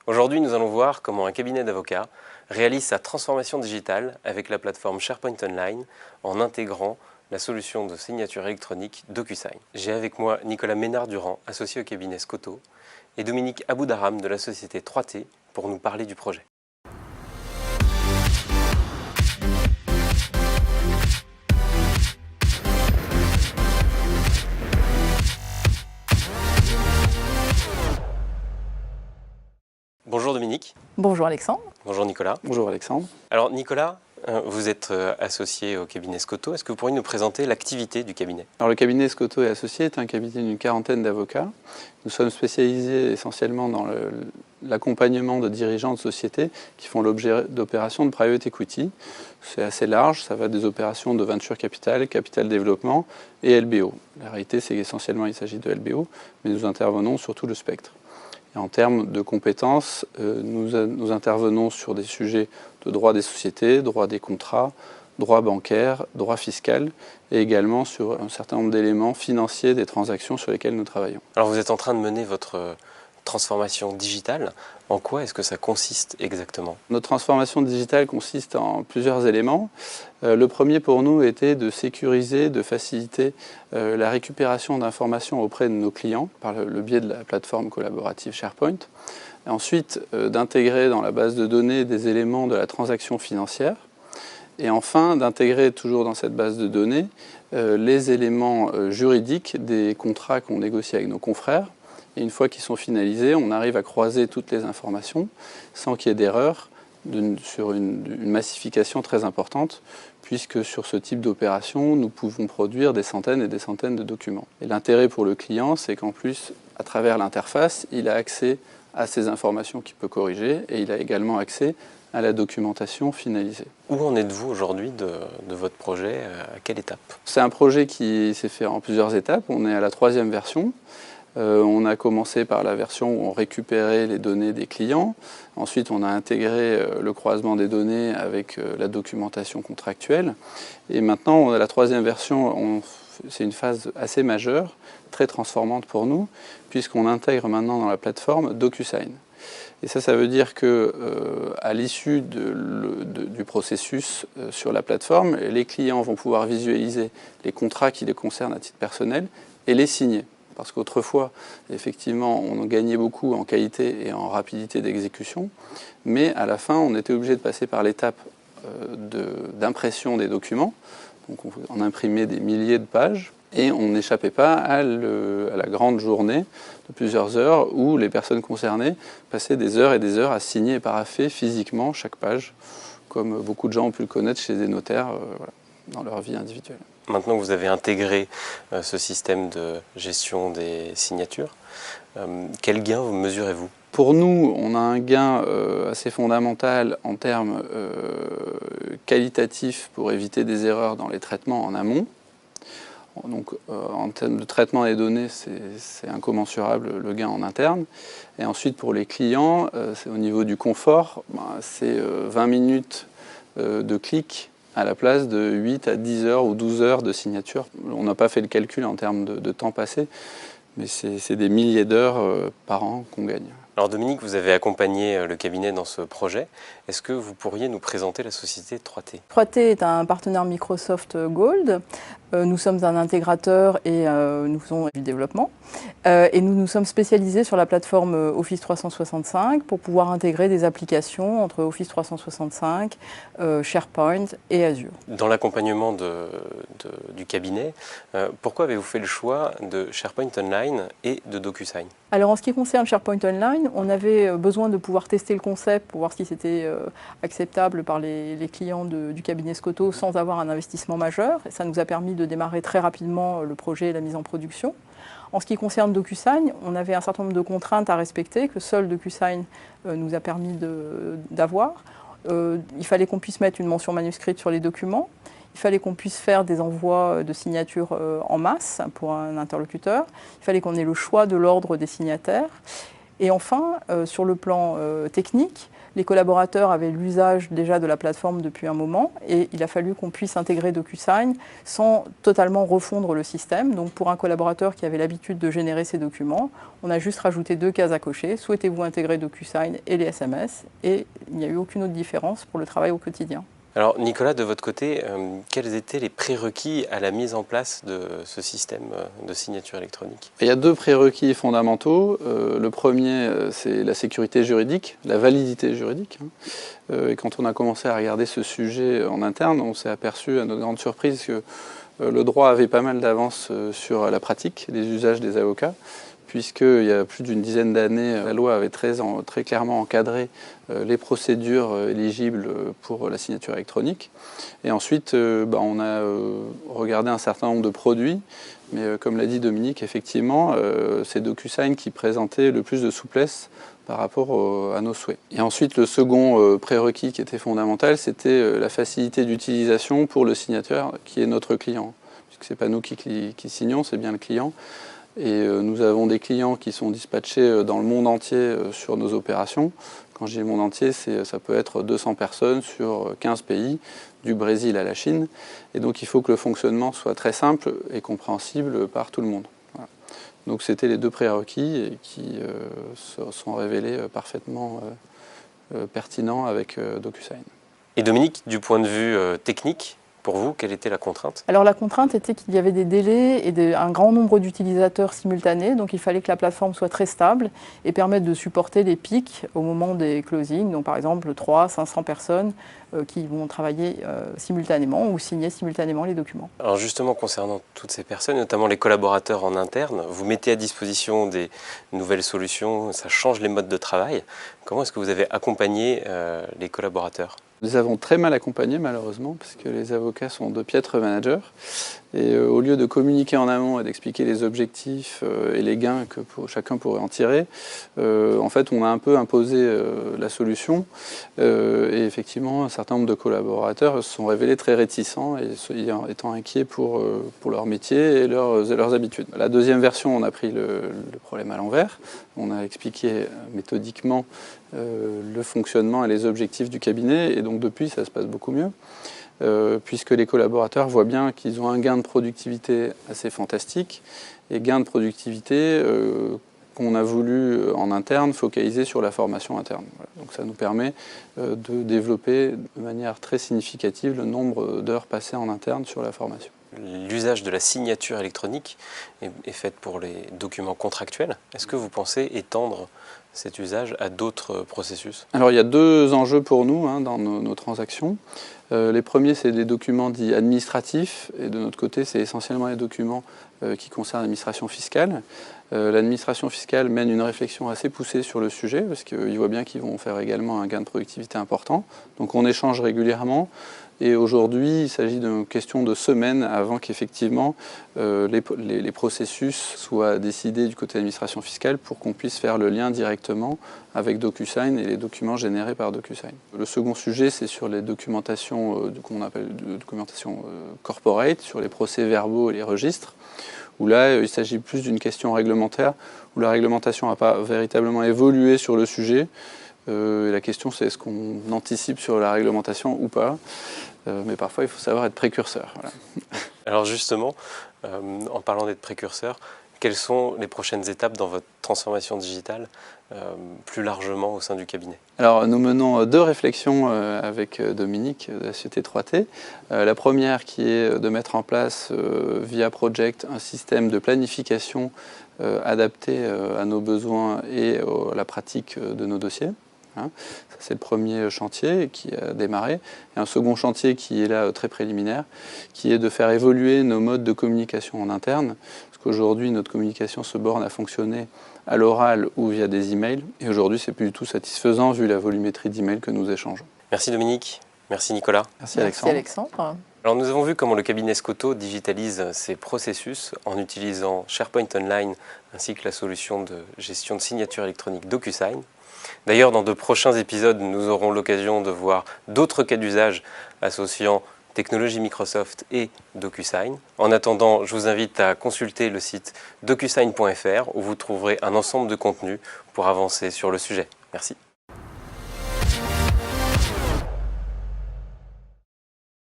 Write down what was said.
Aujourd'hui, nous allons voir comment un cabinet d'avocats réalise sa transformation digitale avec la plateforme SharePoint Online en intégrant la solution de signature électronique DocuSign. J'ai avec moi Nicolas Ménard-Durand, associé au cabinet Scotto, et Dominique Aboudaram de la société 3T pour nous parler du projet. Bonjour Dominique. Bonjour Alexandre. Bonjour Nicolas. Bonjour Alexandre. Alors Nicolas, vous êtes associé au cabinet Scotto. Est-ce que vous pourriez nous présenter l'activité du cabinet? Alors le cabinet Scotto et Associés est un cabinet d'une quarantaine d'avocats. Nous sommes spécialisés essentiellement dans l'accompagnement de dirigeants de sociétés qui font l'objet d'opérations de private equity. C'est assez large, ça va des opérations de venture capital, capital développement et LBO. La réalité c'est qu'essentiellement il s'agit de LBO, mais nous intervenons sur tout le spectre. Et en termes de compétences, nous intervenons sur des sujets de droit des sociétés, droit des contrats, droit bancaire, droit fiscal et également sur un certain nombre d'éléments financiers des transactions sur lesquelles nous travaillons. Alors vous êtes en train de mener votre transformation digitale. En quoi est-ce que ça consiste exactement? Notre transformation digitale consiste en plusieurs éléments. Le premier pour nous était de sécuriser, de faciliter la récupération d'informations auprès de nos clients par le biais de la plateforme collaborative SharePoint. Et ensuite, d'intégrer dans la base de données des éléments de la transaction financière. Et enfin, d'intégrer toujours dans cette base de données les éléments juridiques des contrats qu'on négocie avec nos confrères. Et une fois qu'ils sont finalisés, on arrive à croiser toutes les informations sans qu'il y ait d'erreur sur une massification très importante, puisque sur ce type d'opération, nous pouvons produire des centaines et des centaines de documents. Et l'intérêt pour le client, c'est qu'en plus, à travers l'interface, il a accès à ces informations qu'il peut corriger et il a également accès à la documentation finalisée. Où en êtes-vous aujourd'hui de votre projet? À quelle étape? C'est un projet qui s'est fait en plusieurs étapes. On est à la 3e version. On a commencé par la version où on récupérait les données des clients. Ensuite, on a intégré le croisement des données avec la documentation contractuelle. Et maintenant, à la 3e version, c'est une phase assez majeure, très transformante pour nous, puisqu'on intègre maintenant dans la plateforme DocuSign. Et ça veut dire qu'à l'issue du processus sur la plateforme, les clients vont pouvoir visualiser les contrats qui les concernent à titre personnel et les signer. Parce qu'autrefois, effectivement, on gagnait beaucoup en qualité et en rapidité d'exécution, mais à la fin, on était obligé de passer par l'étape d'impression des documents. Donc on imprimait des milliers de pages et on n'échappait pas à la grande journée de plusieurs heures où les personnes concernées passaient des heures et des heures à signer et parapher physiquement chaque page, comme beaucoup de gens ont pu le connaître chez des notaires dans leur vie individuelle. Maintenant que vous avez intégré ce système de gestion des signatures, quel gain vous mesurez-vous? Pour nous, on a un gain assez fondamental en termes qualitatifs pour éviter des erreurs dans les traitements en amont. Donc, en termes de traitement des données, c'est incommensurable le gain en interne. Et ensuite, pour les clients, c'est au niveau du confort, c'est 20 minutes de clic à la place de 8 à 10 heures ou 12 heures de signature. On n'a pas fait le calcul en termes de temps passé, mais c'est des milliers d'heures par an qu'on gagne. Alors Dominique, vous avez accompagné le cabinet dans ce projet. Est-ce que vous pourriez nous présenter la société 3T? 3T est un partenaire Microsoft Gold. Nous sommes un intégrateur et nous faisons du développement. Et nous nous sommes spécialisés sur la plateforme Office 365 pour pouvoir intégrer des applications entre Office 365, SharePoint et Azure. Dans l'accompagnement du cabinet, pourquoi avez-vous fait le choix de SharePoint Online et de DocuSign? Alors en ce qui concerne SharePoint Online, on avait besoin de pouvoir tester le concept pour voir si c'était acceptable par les clients du cabinet Scotto sans avoir un investissement majeur. Et ça nous a permis de démarrer très rapidement le projet et la mise en production. En ce qui concerne DocuSign, on avait un certain nombre de contraintes à respecter que seul DocuSign nous a permis d'avoir. Il fallait qu'on puisse mettre une mention manuscrite sur les documents. Il fallait qu'on puisse faire des envois de signatures en masse pour un interlocuteur. Il fallait qu'on ait le choix de l'ordre des signataires. Et enfin, sur le plan technique, les collaborateurs avaient l'usage déjà de la plateforme depuis un moment et il a fallu qu'on puisse intégrer DocuSign sans totalement refondre le système. Donc pour un collaborateur qui avait l'habitude de générer ses documents, on a juste rajouté 2 cases à cocher. Souhaitez-vous intégrer DocuSign et les SMS? Et il n'y a eu aucune autre différence pour le travail au quotidien. Alors Nicolas, de votre côté, quels étaient les prérequis à la mise en place de ce système de signature électronique? Il y a 2 prérequis fondamentaux. Le premier, c'est la sécurité juridique, la validité juridique. Et quand on a commencé à regarder ce sujet en interne, on s'est aperçu à notre grande surprise que le droit avait pas mal d'avance sur la pratique, les usages des avocats, puisqu'il y a plus d'une dizaine d'années, la loi avait très clairement encadré les procédures éligibles pour la signature électronique. Et ensuite, on a regardé un certain nombre de produits, mais comme l'a dit Dominique, effectivement, c'est DocuSign qui présentait le plus de souplesse par rapport à nos souhaits. Et ensuite, le second prérequis qui était fondamental, c'était la facilité d'utilisation pour le signateur, qui est notre client. Puisque ce n'est pas nous qui signons, c'est bien le client. Et nous avons des clients qui sont dispatchés dans le monde entier sur nos opérations. Quand je dis le monde entier, ça peut être 200 personnes sur 15 pays, du Brésil à la Chine. Et donc il faut que le fonctionnement soit très simple et compréhensible par tout le monde. Voilà. Donc c'était les 2 prérequis et qui se sont révélés parfaitement pertinents avec DocuSign. Et Dominique, du point de vue technique, pour vous, quelle était la contrainte? Alors la contrainte était qu'il y avait des délais et un grand nombre d'utilisateurs simultanés, donc il fallait que la plateforme soit très stable et permette de supporter les pics au moment des closings, donc par exemple 300-500 personnes qui vont travailler simultanément ou signer simultanément les documents. Alors justement, concernant toutes ces personnes, notamment les collaborateurs en interne, vous mettez à disposition des nouvelles solutions, ça change les modes de travail. Comment est-ce que vous avez accompagné les collaborateurs? Nous les avons très mal accompagnés malheureusement, parce que les avocats sont de piètres managers. Et au lieu de communiquer en amont et d'expliquer les objectifs et les gains que chacun pourrait en tirer, en fait on a un peu imposé la solution. Et effectivement, un certain nombre de collaborateurs se sont révélés très réticents et étant inquiets pour leur métier et leurs habitudes. La deuxième version, on a pris le problème à l'envers. On a expliqué méthodiquement le fonctionnement et les objectifs du cabinet, et donc depuis ça se passe beaucoup mieux, puisque les collaborateurs voient bien qu'ils ont un gain de productivité assez fantastique, et gain de productivité qu'on a voulu en interne focaliser sur la formation interne. Voilà. Donc ça nous permet de développer de manière très significative le nombre d'heures passées en interne sur la formation. L'usage de la signature électronique est fait pour les documents contractuels. Est-ce que vous pensez étendre cet usage à d'autres processus? Alors il y a 2 enjeux pour nous dans nos transactions. Les premiers, c'est des documents dits administratifs, et de notre côté, c'est essentiellement les documents qui concernent l'administration fiscale. L'administration fiscale mène une réflexion assez poussée sur le sujet, parce qu'ils voient bien qu'ils vont faire également un gain de productivité important. Donc on échange régulièrement. Et aujourd'hui, il s'agit d'une question de semaines avant qu'effectivement les processus soient décidés du côté de l'administration fiscale pour qu'on puisse faire le lien directement avec DocuSign et les documents générés par DocuSign. Le second sujet, c'est sur les documentations qu'on appelle de documentation corporate, sur les procès-verbaux et les registres, où là, il s'agit plus d'une question réglementaire, où la réglementation n'a pas véritablement évolué sur le sujet. La question, c'est est-ce qu'on anticipe sur la réglementation ou pas, mais parfois il faut savoir être précurseur. Voilà. Alors justement, en parlant d'être précurseur, quelles sont les prochaines étapes dans votre transformation digitale plus largement au sein du cabinet? Alors nous menons 2 réflexions avec Dominique de la société 3T. La première qui est de mettre en place via Project un système de planification adapté à nos besoins et à la pratique de nos dossiers. Ça, c'est le premier chantier qui a démarré. Et un second chantier qui est là très préliminaire, qui est de faire évoluer nos modes de communication en interne. Parce qu'aujourd'hui, notre communication se borne à fonctionner à l'oral ou via des emails. Et aujourd'hui, c'est plus du tout satisfaisant vu la volumétrie d'emails que nous échangeons. Merci Dominique. Merci Nicolas. Merci Alexandre. Alors nous avons vu comment le cabinet Scotto digitalise ses processus en utilisant SharePoint Online ainsi que la solution de gestion de signature électronique DocuSign. D'ailleurs, dans de prochains épisodes, nous aurons l'occasion de voir d'autres cas d'usage associant technologie Microsoft et DocuSign. En attendant, je vous invite à consulter le site docusign.fr où vous trouverez un ensemble de contenus pour avancer sur le sujet. Merci.